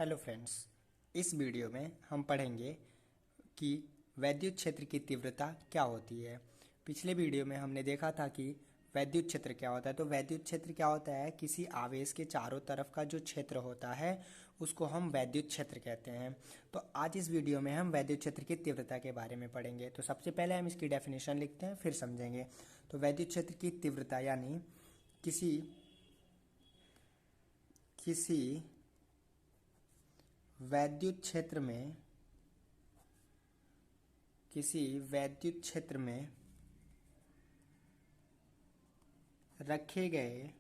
Hello friends, इस video में हम पढ़ेंगे कि वैद्युत क्षेत्र की तीव्रता क्या होती है। पिछले वीडियो में हमने देखा था कि वैद्युत क्षेत्र क्या होता है। तो वैद्युत क्षेत्र क्या होता है? किसी आवेश के चारों तरफ का जो क्षेत्र होता है उसको हम वैद्युत क्षेत्र कहते हैं। तो आज इस वीडियो में हम वैद्युत क्षेत्र की तीव्रता के बारे में पढ़ेंगे। तो सबसे पहले हम इसकी डेफिनेशन लिखते हैं, फिर समझेंगे। तो वैद्युत क्षेत्र की तीव्रता यानी किसी किसी वैद्युत क्षेत्र में रखे गए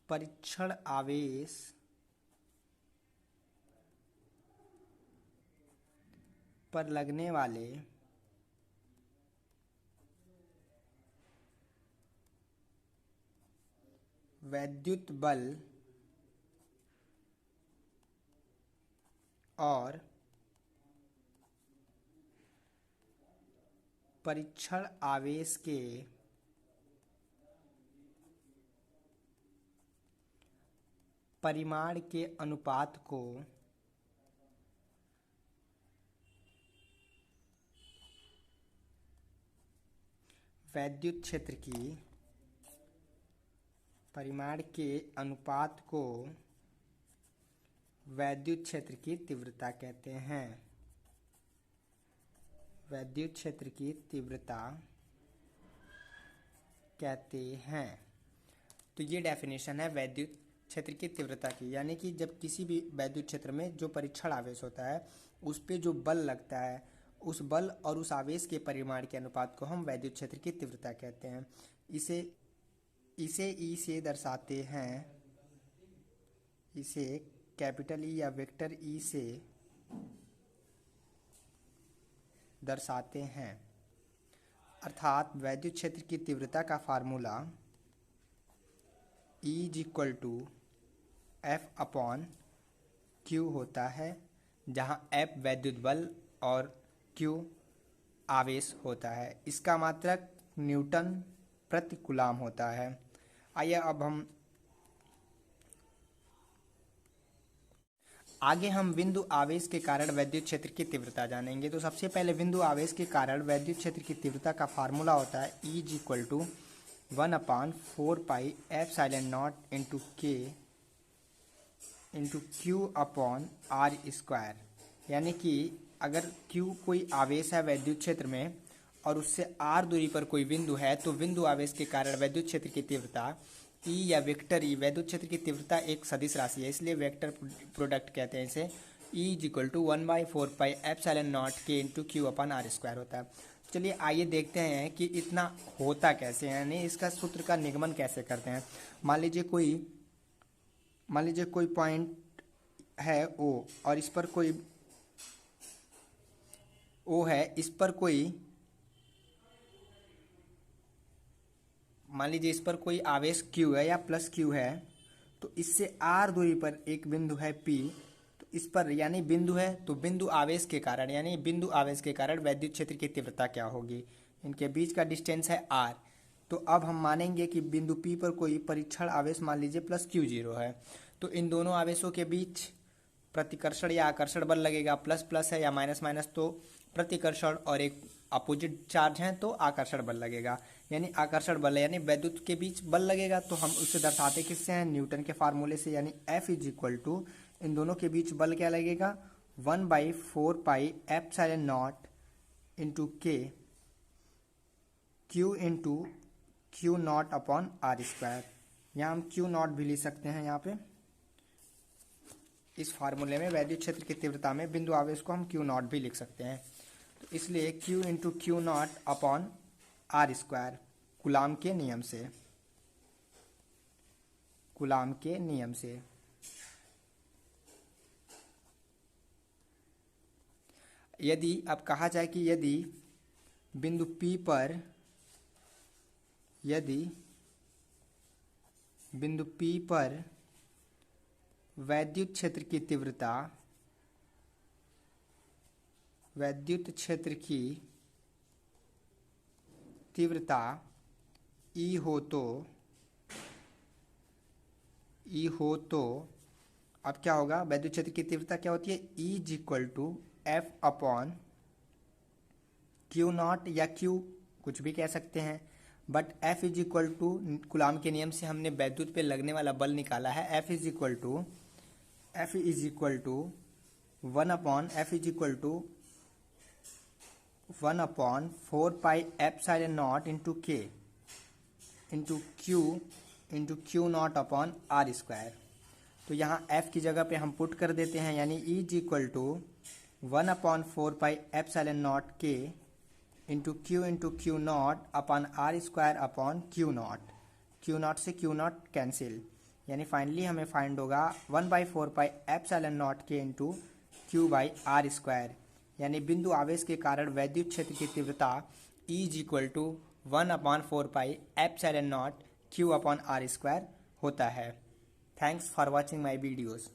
परीक्षण आवेश पर लगने वाले वैद्युत बल और परीक्षण आवेश के परिमाण के अनुपात को वैद्युत क्षेत्र की परिमाण के अनुपात को वैद्युत क्षेत्र की तीव्रता कहते हैं। वैद्युत क्षेत्र की तीव्रता कहते हैं। तो ये डेफिनेशन है वैद्युत क्षेत्र की तीव्रता की, यानी कि जब किसी भी वैद्युत क्षेत्र में जो परीक्षण आवेश होता है उस पे जो बल लगता है, उस बल और उस आवेश के परिमाण के अनुपात को हम वैद्युत क्षेत्र की तीव्रता कहते हैं। इसे ई से दर्शाते हैं। इसे कैपिटल ई या वेक्टर ई से दर्शाते हैं। अर्थात वैद्युत क्षेत्र की तीव्रता का फार्मूला E = F/Q होता है, जहां F वैद्युत बल और Q आवेश होता है। इसका मात्रक न्यूटन प्रति कूलाम होता है। आइए अब हम हम बिंदु आवेश के कारण वैद्युत क्षेत्र की तीव्रता जानेंगे। तो सबसे पहले बिंदु आवेश के कारण वैद्युत क्षेत्र की तीव्रता का फार्मूला होता है E = 1/4πε0 × K × Q/r²। यानी कि अगर Q कोई आवेश है वैद्युत क्षेत्र में और उससे r दूरी पर कोई बिंदु है, तो बिंदु आवेश के कारण वैद्युत क्षेत्र की तीव्रता E या वेक्टर E, वैद्युत क्षेत्र की तीव्रता एक सदिश राशि है, इसलिए वेक्टर प्रोडक्ट कहते हैं इसे। E = 1/4πε0 K × Q/r² होता है। चलिए आइए देखते हैं कि इतना होता कैसे है, यानी इसका सूत्र का निगमन कैसे करते हैं। मान लीजिए कोई पॉइंट है O और इस पर कोई O है, इस पर कोई मान लीजिए इस पर कोई आवेश Q है या प्लस Q है, तो इससे r दूरी पर एक बिंदु है P। तो इस पर यानी बिंदु है, तो बिंदु आवेश के कारण वैद्युत क्षेत्र की तीव्रता क्या होगी? इनके बीच का डिस्टेंस है r। तो अब हम मानेंगे कि बिंदु P पर कोई परीक्षण आवेश मान लीजिए प्लस Q0 है। तो इन दोनों आवेशों के बीच प्रतिकर्षण या आकर्षण बल लगेगा। प्लस प्लस है या माइनस माइनस तो प्रतिकर्षण, और एक अपोजिट चार्ज है तो आकर्षण बल लगेगा। यानी आकर्षण बल यानी वैद्युत के बीच बल लगेगा, तो हम उसे दर्शाते किससे हैं? न्यूटन के फार्मूले से। यानी F = इन दोनों के बीच बल क्या लगेगा? 1/4πε0 × K Q × Q0/r²। यहाँ हम Q0 भी लिख सकते हैं। यहाँ पे इस फार्मूले में वैद्युत क्षेत्र की तीव्रता में बिंदु आवेश को हम Q0 भी लिख सकते हैं। तो इसलिए Q × Q0/r² कूलाम के नियम से यदि अब कहा जाए कि यदि बिंदु P पर वैद्युत क्षेत्र की तीव्रता E हो तो अब क्या होगा, वैद्युत क्षेत्र की तीव्रता क्या होती है, E is equal to F upon Q not, या क्यू कुछ भी कह सकते हैं, but F is equal to Coulomb के नियम से हमने वैद्युत पे लगने वाला बल निकाला है। F is equal to 1/4πε0 into k into Q not upon are square. तो यहाँ F की जगह पे हम पुट कर देते हैं, यानी E इज इक्वल टू 1/4πε0 के into Q not upon are square upon Q not से क्यू नॉट कैंसिल, यानी फाइनली हमें फाइंड होगा 1/4πε0 के into Q by R square, यानी बिंदु आवेश के कारण वैद्युत क्षेत्र की तीव्रता E is equal to 1/4πε0 q upon are square होता है। Thanks for watching my videos.